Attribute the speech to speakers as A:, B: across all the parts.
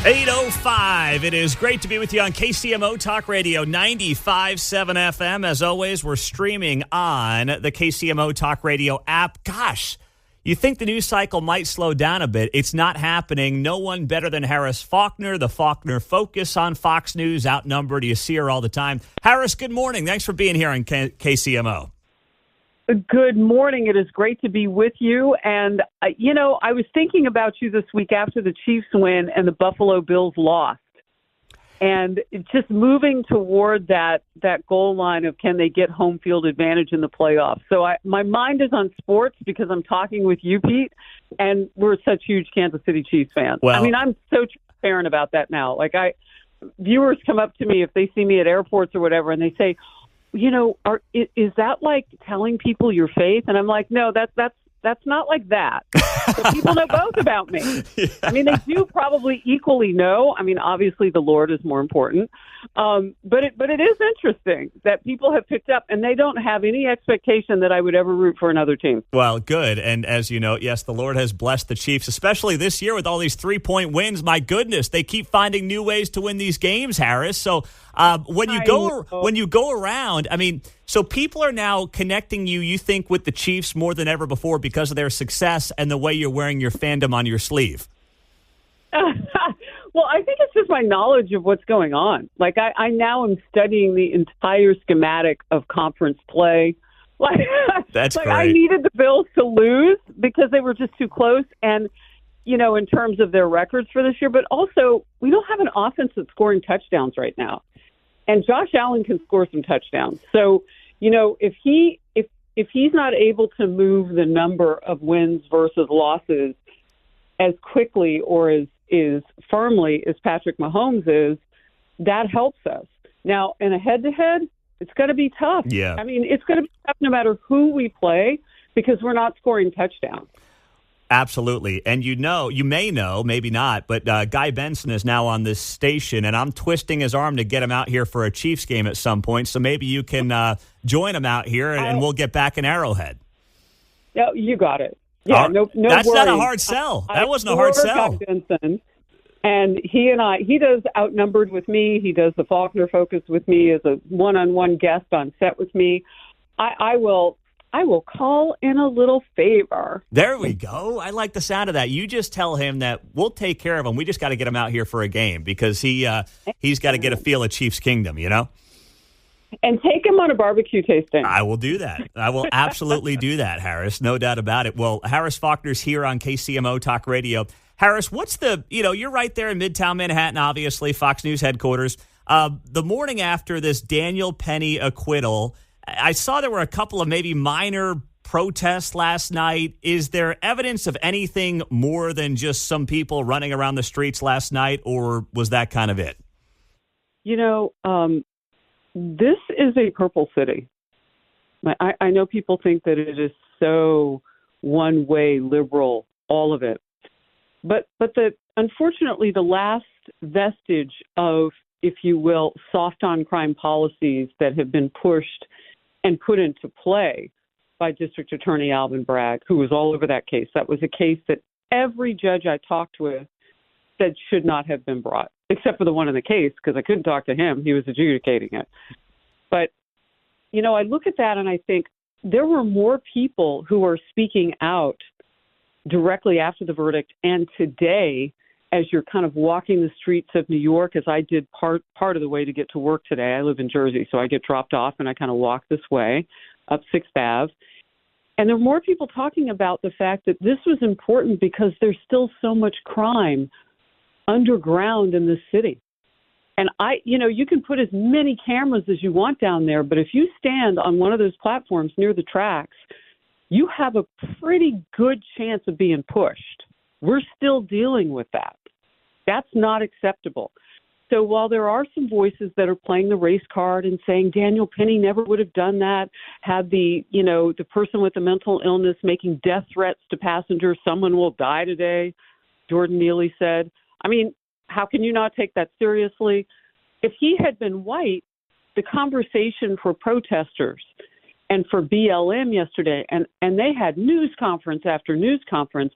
A: 8:05. It is great to be with you on KCMO Talk Radio 95.7 FM. As always, we're streaming on the KCMO Talk Radio app. Gosh, you think the news cycle might slow down a bit. It's not happening. No one better than Harris Faulkner, the Faulkner Focus on Fox News, outnumbered. You see her all the time. Harris, good morning. Thanks for being here on KCMO.
B: Good morning. It is great to be with you. And, I was thinking about you this week after the Chiefs win and the Buffalo Bills lost. And just moving toward that goal line of can they get home field advantage in the playoffs. So my mind is on sports because I'm talking with you, Pete, and we're such huge Kansas City Chiefs fans.
A: Well,
B: I'm so transparent about that now. Viewers come up to me if they see me at airports or whatever, and they say, is that like telling people your faith? And I'm like, no, that's not like that. So people know both about me.
A: Yeah.
B: They do probably equally know. Obviously the Lord is more important. But it is interesting that people have picked up and they don't have any expectation that I would ever root for another team.
A: Well, good. And as you know, yes, the Lord has blessed the Chiefs, especially this year with all these 3-point wins. My goodness, they keep finding new ways to win these games, Harris. So when you go around, so people are now connecting you think, with the Chiefs more than ever before because of their success and the way you're wearing your fandom on your sleeve.
B: Well, I think it's just my knowledge of what's going on. I now am studying the entire schematic of conference play.
A: That's great.
B: I needed the Bills to lose because they were just too close. And, in terms of their records for this year, but also we don't have an offense that's scoring touchdowns right now. And Josh Allen can score some touchdowns. So, if he's not able to move the number of wins versus losses as quickly or as firmly as Patrick Mahomes is, that helps us. Now, in a head-to-head, it's going to be tough.
A: Yeah.
B: It's going to be tough no matter who we play because we're not scoring touchdowns.
A: Absolutely. And you may know, maybe not, but Guy Benson is now on this station, and I'm twisting his arm to get him out here for a Chiefs game at some point. So maybe you can join him out here, and we'll get back in Arrowhead.
B: No, you got it. Yeah, no
A: that's
B: worries.
A: not a hard sell. That wasn't a hard sell.
B: Guy Benson, and he does Outnumbered with me. He does the Faulkner Focus with me as a one-on-one guest on set with me. I will call in a little favor.
A: There we go. I like the sound of that. You just tell him that we'll take care of him. We just got to get him out here for a game because he's got to get a feel of Chiefs Kingdom,
B: And take him on a barbecue tasting.
A: I will do that. I will absolutely do that, Harris. No doubt about it. Well, Harris Faulkner's here on KCMO Talk Radio. Harris, what's you're right there in Midtown Manhattan, obviously, Fox News headquarters. The morning after this Daniel Penny acquittal, I saw there were a couple of maybe minor protests last night. Is there evidence of anything more than just some people running around the streets last night, or was that kind of it?
B: This is a purple city. I know people think that it is so one-way liberal, all of it. But unfortunately, the last vestige of, if you will, soft-on-crime policies that have been pushed and put into play by District Attorney Alvin Bragg, who was all over that case. That was a case that every judge I talked with said should not have been brought, except for the one in the case, because I couldn't talk to him. He was adjudicating it. But, I look at that and I think there were more people who are speaking out directly after the verdict and today as you're kind of walking the streets of New York, as I did part of the way to get to work today. I live in Jersey, so I get dropped off and I kind of walk this way up 6th Ave. And there are more people talking about the fact that this was important because there's still so much crime underground in this city. And you can put as many cameras as you want down there, but if you stand on one of those platforms near the tracks, you have a pretty good chance of being pushed. We're still dealing with that. That's not acceptable. So while there are some voices that are playing the race card and saying Daniel Penny never would have done that, had the person with the mental illness making death threats to passengers, someone will die today, Jordan Neely said. How can you not take that seriously? If he had been white, the conversation for protesters and for BLM yesterday, and they had news conference after news conference,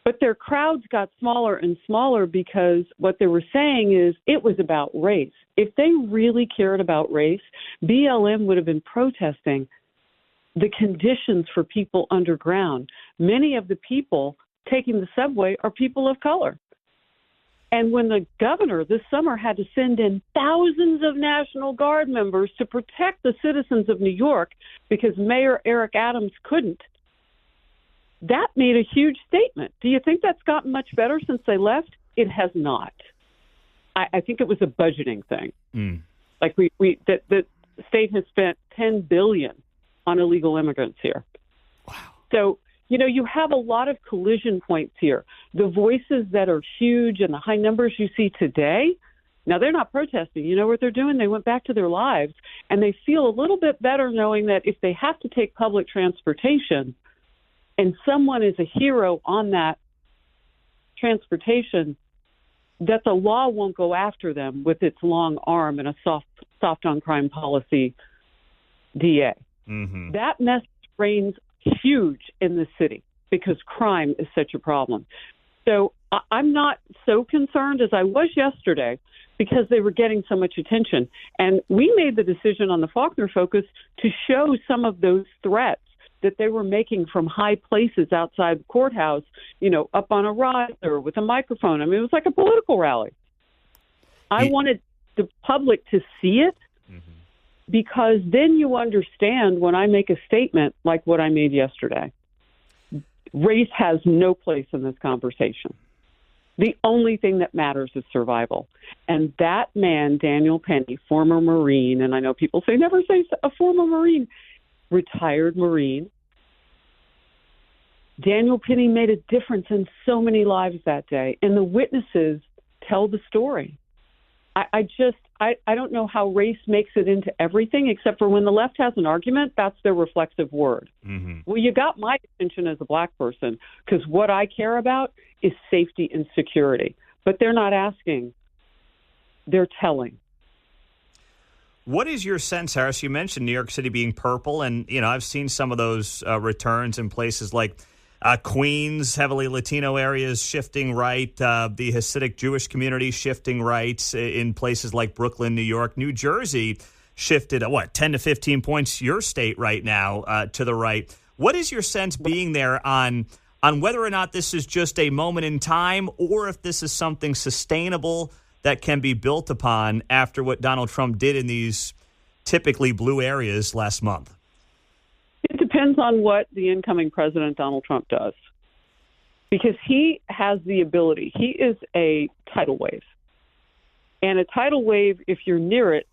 B: But their crowds got smaller and smaller because what they were saying is it was about race. If they really cared about race, BLM would have been protesting the conditions for people underground. Many of the people taking the subway are people of color. And when the governor this summer had to send in thousands of National Guard members to protect the citizens of New York because Mayor Eric Adams couldn't, that made a huge statement. Do you think that's gotten much better since they left? It has not. I think it was a budgeting thing. Like the state has spent $10 billion on illegal immigrants here.
A: Wow.
B: So, you have a lot of collision points here. The voices that are huge and the high numbers you see today, now they're not protesting. You know what they're doing? They went back to their lives, and they feel a little bit better knowing that if they have to take public transportation and someone is a hero on that transportation, that the law won't go after them with its long arm and a soft on crime policy DA.
A: Mm-hmm.
B: That message reigns huge in the city because crime is such a problem. So I'm not so concerned as I was yesterday because they were getting so much attention. And we made the decision on the Faulkner Focus to show some of those threats that they were making from high places outside the courthouse, up on a riser with a microphone. I mean, it was like a political rally. I wanted the public to see it. Because then you understand when I make a statement like what I made yesterday. Race has no place in this conversation. The only thing that matters is survival. And that man, Daniel Penny, former Marine, and I know people say never say a former Marine, retired Marine. Daniel Penny made a difference in so many lives that day, and the witnesses tell the story. I don't know how race makes it into everything, except for when the left has an argument, that's their reflexive word.
A: Mm-hmm.
B: Well, you got my attention as a black person because what I care about is safety and security. But they're not asking. They're telling.
A: What is your sense, Harris? You mentioned New York City being purple, and, I've seen some of those returns in places like Queens, heavily Latino areas shifting right, the Hasidic Jewish community shifting right in places like Brooklyn, New York. New Jersey shifted, 10 to 15 points, your state right now, to the right. What is your sense being there on whether or not this is just a moment in time or if this is something sustainable that can be built upon after what Donald Trump did in these typically blue areas last month?
B: It depends on what the incoming president, Donald Trump, does. Because he has the ability. He is a tidal wave. And a tidal wave, if you're near it,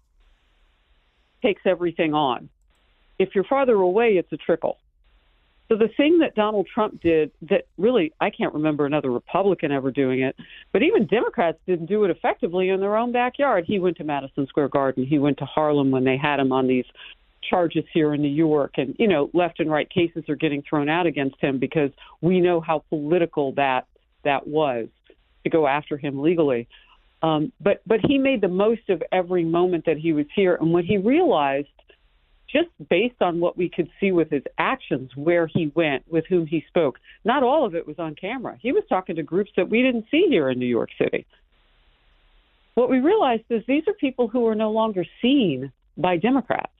B: takes everything on. If you're farther away, it's a trickle. So the thing that Donald Trump did that really, I can't remember another Republican ever doing it, but even Democrats didn't do it effectively in their own backyard. He went to Madison Square Garden. He went to Harlem when they had him on these charges here in New York. And, left and right cases are getting thrown out against him because we know how political that was to go after him legally. But he made the most of every moment that he was here. And what he realized, just based on what we could see with his actions, where he went, with whom he spoke, not all of it was on camera. He was talking to groups that we didn't see here in New York City. What we realized is these are people who are no longer seen by Democrats.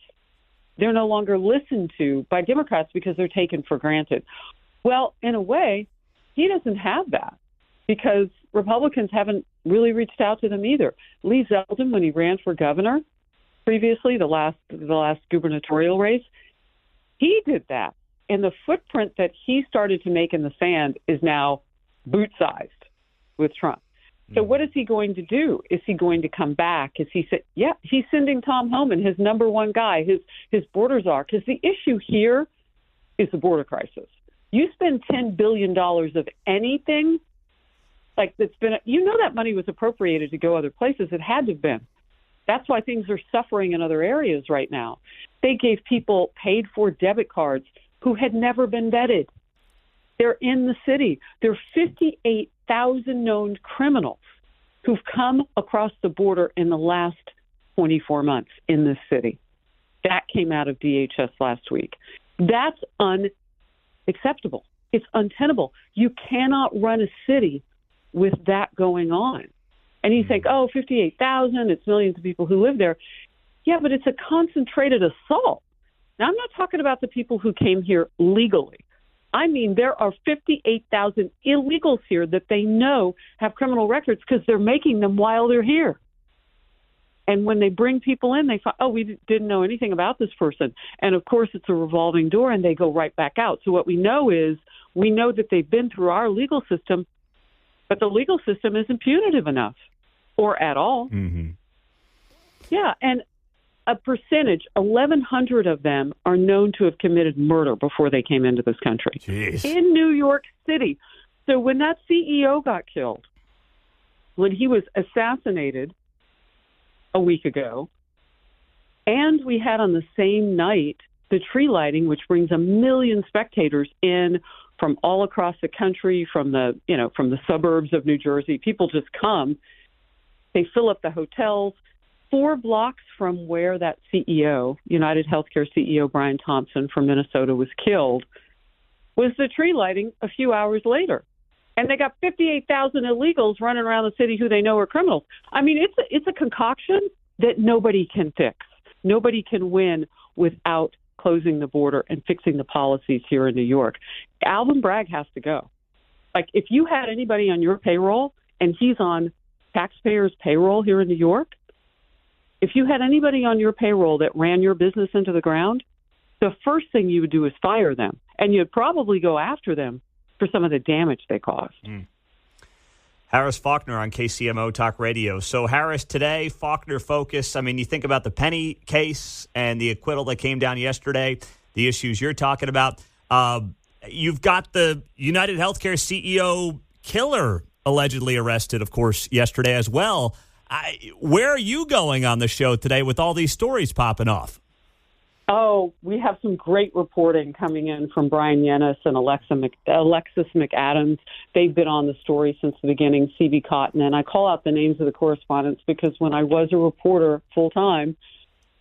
B: They're no longer listened to by Democrats because they're taken for granted. Well, in a way, he doesn't have that because Republicans haven't really reached out to them either. Lee Zeldin, when he ran for governor previously, the last gubernatorial race, he did that. And the footprint that he started to make in the sand is now boot-sized with Trump. So what is he going to do? Is he going to come back? He's sending Tom Homan, his number one guy, his border czar, because the issue here is the border crisis. You spend $10 billion of anything, like that's been, that money was appropriated to go other places. It had to have been. That's why things are suffering in other areas right now. They gave people paid for debit cards who had never been vetted. They're in the city. There are 58,000 known criminals who've come across the border in the last 24 months in this city. That came out of DHS last week. That's unacceptable. It's untenable. You cannot run a city with that going on. And you think, 58,000, it's millions of people who live there. Yeah, but it's a concentrated assault. Now, I'm not talking about the people who came here legally. I mean, there are 58,000 illegals here that they know have criminal records because they're making them while they're here. And when they bring people in, they find, we didn't know anything about this person. And, of course, it's a revolving door, and they go right back out. So what we know is we know that they've been through our legal system, but the legal system isn't punitive enough or at all.
A: Mm-hmm.
B: Yeah, and a percentage, 1,100 of them are known to have committed murder before they came into this country.
A: Jeez.
B: In New York City. So when that CEO got killed, when he was assassinated a week ago, and we had on the same night the tree lighting, which brings 1 million spectators in from all across the country, from the suburbs of New Jersey. People just come. They fill up the hotels. 4 blocks from where that CEO, United Healthcare CEO Brian Thompson from Minnesota, was killed, was the tree lighting a few hours later. And they got 58,000 illegals running around the city who they know are criminals. I mean, it's a concoction that nobody can fix. Nobody can win without closing the border and fixing the policies here in New York. Alvin Bragg has to go. Like, if you had anybody on your payroll and he's on taxpayers' payroll here in New York, if you had anybody on your payroll that ran your business into the ground, the first thing you would do is fire them. And you'd probably go after them for some of the damage they caused.
A: Harris Faulkner on KCMO Talk Radio. So, Harris, today, Faulkner focus. I mean, you think about the Penny case and the acquittal that came down yesterday, the issues you're talking about. You've got the United Healthcare CEO killer allegedly arrested, of course, yesterday as well. Where are you going on the show today with all these stories popping off?
B: Oh, we have some great reporting coming in from Brian Yennis and Alexis McAdams. They've been on the story since the beginning, C.B. Cotton. And I call out the names of the correspondents because when I was a reporter full-time,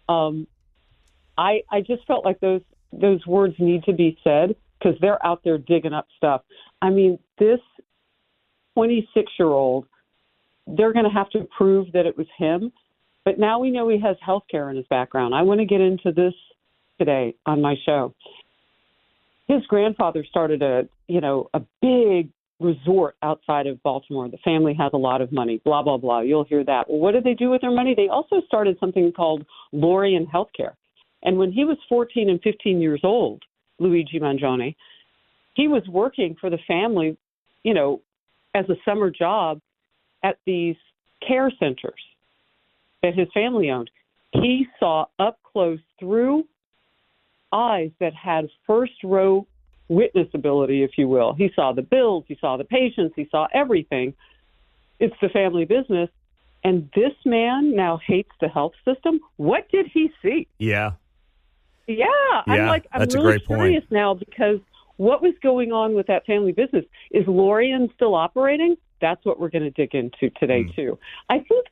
B: I just felt like those words need to be said because they're out there digging up stuff. I mean, this 26-year-old, they're going to have to prove that it was him. But now we know he has health care in his background. I want to get into this today on my show. His grandfather started a big resort outside of Baltimore. The family has a lot of money, blah, blah, blah. You'll hear that. Well, what did they do with their money? They also started something called Lorien Healthcare. And when he was 14 and 15 years old, Luigi Mangione, he was working for the family, as a summer job at these care centers that his family owned. He saw up close through eyes that had first row witness ability, if you will. He saw the bills, he saw the patients, he saw everything. It's the family business. And this man now hates the health system. What did he see?
A: Yeah.
B: I'm really curious now because what was going on with that family business? Is Lorien still operating? That's what we're going to dig into today, too. I think,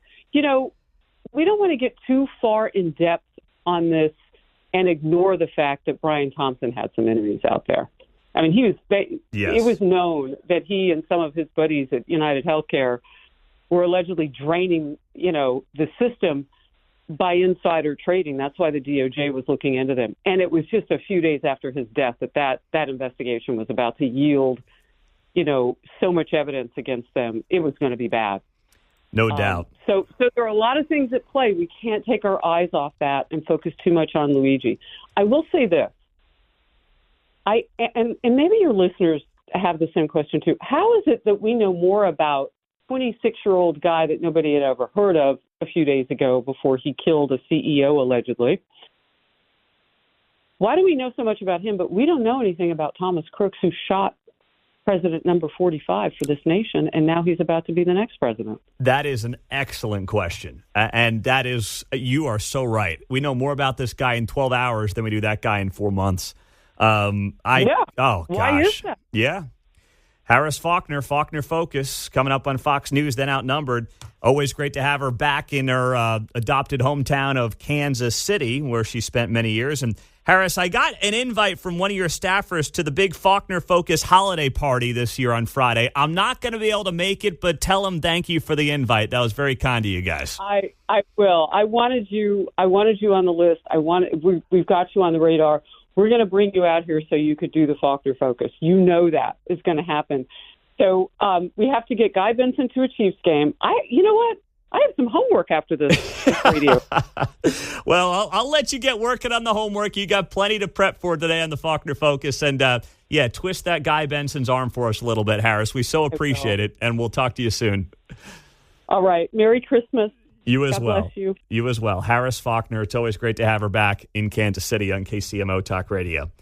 B: we don't want to get too far in depth on this and ignore the fact that Brian Thompson had some enemies out there. I mean, it was known that he and some of his buddies at United Healthcare were allegedly draining, the system by insider trading. That's why the DOJ was looking into them. And it was just a few days after his death that investigation was about to yield, so much evidence against them. It was going to be bad.
A: No doubt.
B: So there are a lot of things at play. We can't take our eyes off that and focus too much on Luigi. I will say this. And maybe your listeners have the same question too. How is it that we know more about 26-year-old guy that nobody had ever heard of a few days ago before he killed a CEO allegedly? Why do we know so much about him, but we don't know anything about Thomas Crooks, who shot president number 45 for this nation, and now he's about to be the next president?
A: That is an excellent question. And that is, you are so right. We know more about this guy in 12 hours than we do that guy in 4 months. Oh, gosh.
B: Why is that?
A: Yeah. Harris Faulkner, Faulkner Focus, coming up on Fox News, then Outnumbered. Always great to have her back in her adopted hometown of Kansas City, where she spent many years. And Harris, I got an invite from one of your staffers to the big Faulkner Focus holiday party this year on Friday. I'm not going to be able to make it, but tell them thank you for the invite. That was very kind of you guys.
B: I will. I wanted you on the list. We've got you on the radar. We're going to bring you out here so you could do the Faulkner Focus. You know that is going to happen. So we have to get Guy Benson to a Chiefs game. You know what? I have some homework after this radio.
A: Well, I'll let you get working on the homework. You got plenty to prep for today on the Faulkner Focus. And, twist that Guy Benson's arm for us a little bit, Harris. We so appreciate it, and we'll talk to you soon.
B: All right. Merry Christmas.
A: You as
B: God
A: well.
B: Bless you.
A: You as well. Harris Faulkner, it's always great to have her back in Kansas City on KCMO Talk Radio.